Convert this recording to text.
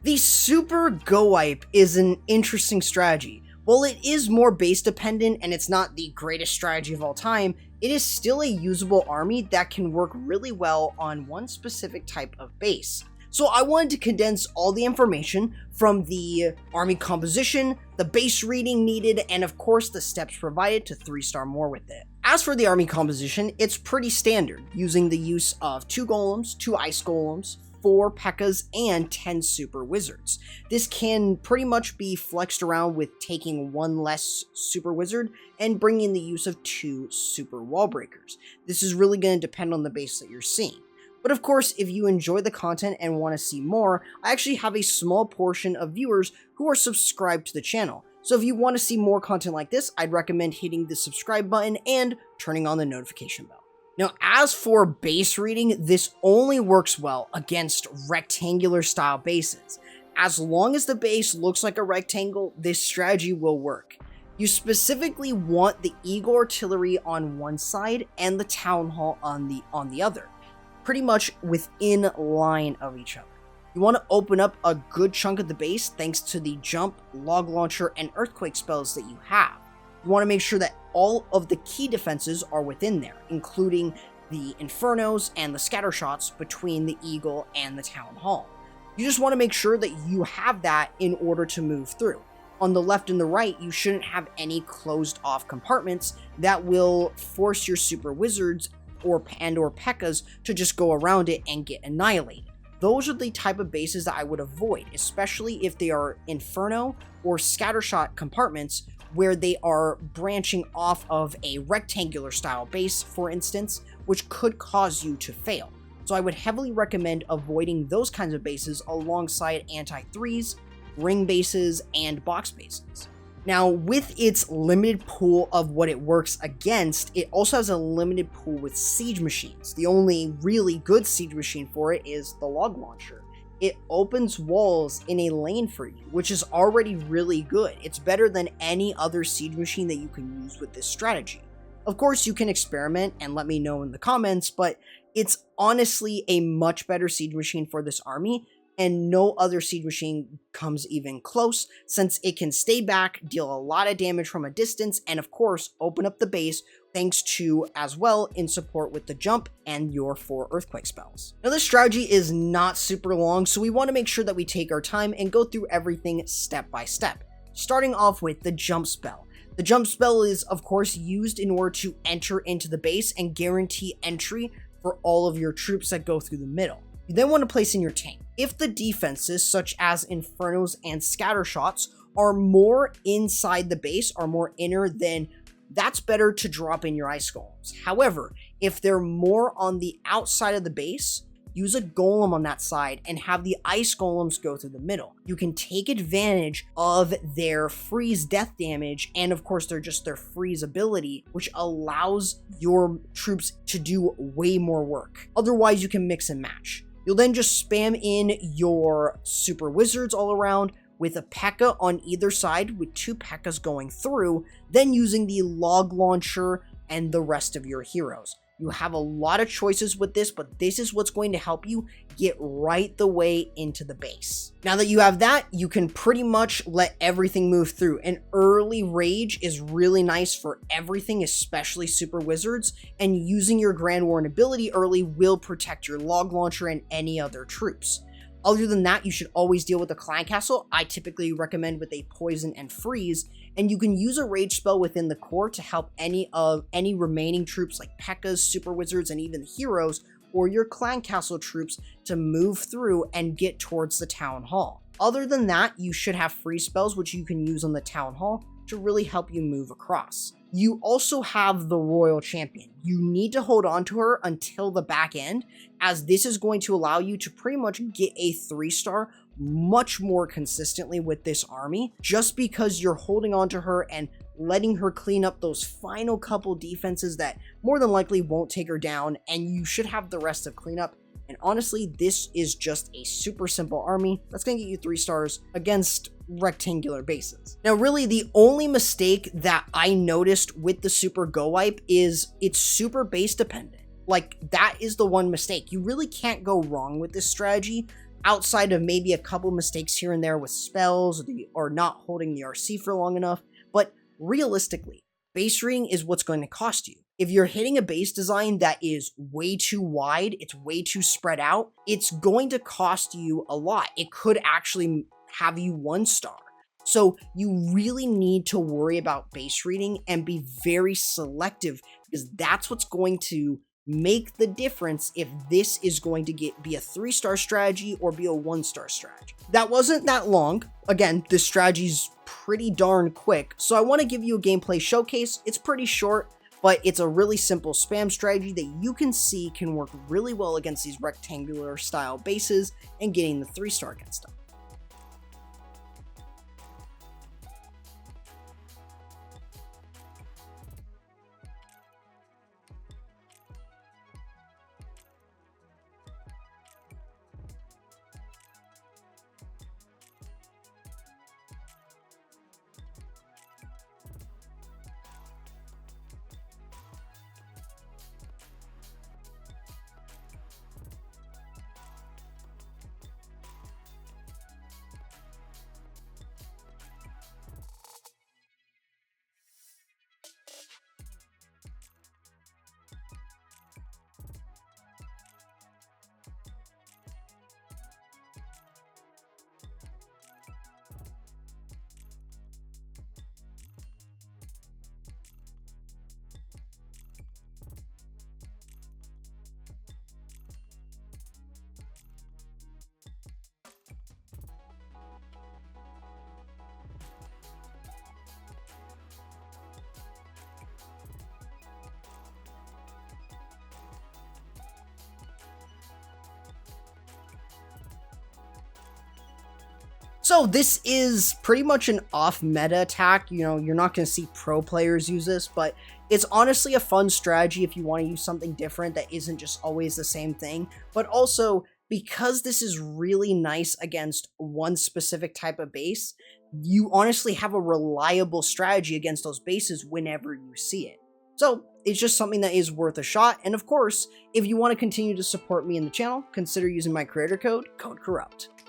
The Super GoWiPe is an interesting strategy. While it is more base dependent and it's not the greatest strategy of all time, it is still a usable army that can work really well on one specific type of base. So I wanted to condense all the information from the army composition, the base reading needed, and of course the steps provided to 3-star more with it. As for the army composition, it's pretty standard, using the use of 2 golems, 2 ice golems, 4 P.E.K.K.A.s, and 10 super wizards. This can pretty much be flexed around with taking 1 less super wizard and bringing the use of 2 super wall breakers. This is really going to depend on the base that you're seeing. But of course, if you enjoy the content and want to see more, I actually have a small portion of viewers who are subscribed to the channel. So if you want to see more content like this, I'd recommend hitting the subscribe button and turning on the notification bell. Now, as for base reading, this only works well against rectangular style bases. As long as the base looks like a rectangle, this strategy will work. You specifically want the Eagle Artillery on one side and the Town Hall on the other, pretty much within line of each other. You want to open up a good chunk of the base thanks to the jump, log launcher, and earthquake spells that you have. You want to make sure that all of the key defenses are within there, including the Infernos and the scatter shots between the Eagle and the Town Hall. You just want to make sure that you have that in order to move through. On the left and the right, you shouldn't have any closed off compartments that will force your super wizards or P.E.K.K.A.s to just go around it and get annihilated. Those are the type of bases that I would avoid, especially if they are Inferno or Scattershot compartments where they are branching off of a rectangular style base, for instance, which could cause you to fail. So I would heavily recommend avoiding those kinds of bases alongside anti-3s, ring bases, and box bases. Now, with its limited pool of what it works against, it also has a limited pool with siege machines. The only really good siege machine for it is the log launcher. It opens walls in a lane for you, which is already really good. It's better than any other siege machine that you can use with this strategy. Of course, you can experiment and let me know in the comments, but it's honestly a much better siege machine for this army, and no other siege machine comes even close, since it can stay back, deal a lot of damage from a distance, and of course, open up the base thanks to, as well, in support with the jump and your 4 earthquake spells. Now, this strategy is not super long, so we want to make sure that we take our time and go through everything step by step. Starting off with the jump spell. The jump spell is, of course, used in order to enter into the base and guarantee entry for all of your troops that go through the middle. You then want to place in your tank. If the defenses, such as Infernos and Scattershots, are more inside the base, are more inner, then that's better to drop in your ice golems. However, if they're more on the outside of the base, use a golem on that side and have the ice golems go through the middle. You can take advantage of their freeze death damage and of course their freeze ability, which allows your troops to do way more work. Otherwise, you can mix and match. You'll then just spam in your super wizards all around with a P.E.K.K.A. on either side with 2 P.E.K.K.A.s going through, then using the log launcher and the rest of your heroes. You have a lot of choices with this, but this is what's going to help you get right the way into the base. Now that you have that, you can pretty much let everything move through. An early rage is really nice for everything, especially super wizards, and using your Grand Warren ability early will protect your log launcher and any other troops. Other than that, you should always deal with the Clan Castle. I typically recommend with a poison and freeze, and you can use a rage spell within the core to help any remaining troops like P.E.K.K.A.s, super wizards, and even heroes, or your Clan Castle troops to move through and get towards the Town Hall. Other than that, you should have free spells which you can use on the Town Hall to really help you move across. You also have the Royal Champion. You need to hold on to her until the back end, as this is going to allow you to pretty much get a 3-star much more consistently with this army, just because you're holding on to her and letting her clean up those final couple defenses that more than likely won't take her down, and you should have the rest of cleanup. And honestly, this is just a super simple army that's going to get you 3 stars against rectangular bases. Now, really, the only mistake that I noticed with the Super GoWiPe is it's super base dependent. Like, that is the one mistake. You really can't go wrong with this strategy outside of maybe a couple mistakes here and there with spells or not holding the RC for long enough. But realistically, base reading is what's going to cost you. If you're hitting a base design that is way too wide, it's way too spread out, it's going to cost you a lot. It could actually have you 1 star. So you really need to worry about base reading and be very selective, because that's what's going to make the difference if this is going to be a 3-star strategy or be a 1-star strategy. That wasn't that long. Again, this strategy's pretty darn quick, so I want to give you a gameplay showcase. It's pretty short, but it's a really simple spam strategy that you can see can work really well against these rectangular style bases and getting the 3-star against them. So this is pretty much an off-meta attack. You know, you're not going to see pro players use this, but it's honestly a fun strategy if you want to use something different that isn't just always the same thing. But also, because this is really nice against one specific type of base, you honestly have a reliable strategy against those bases whenever you see it. So it's just something that is worth a shot. And of course, if you want to continue to support me in the channel, consider using my creator code, CorruptYT.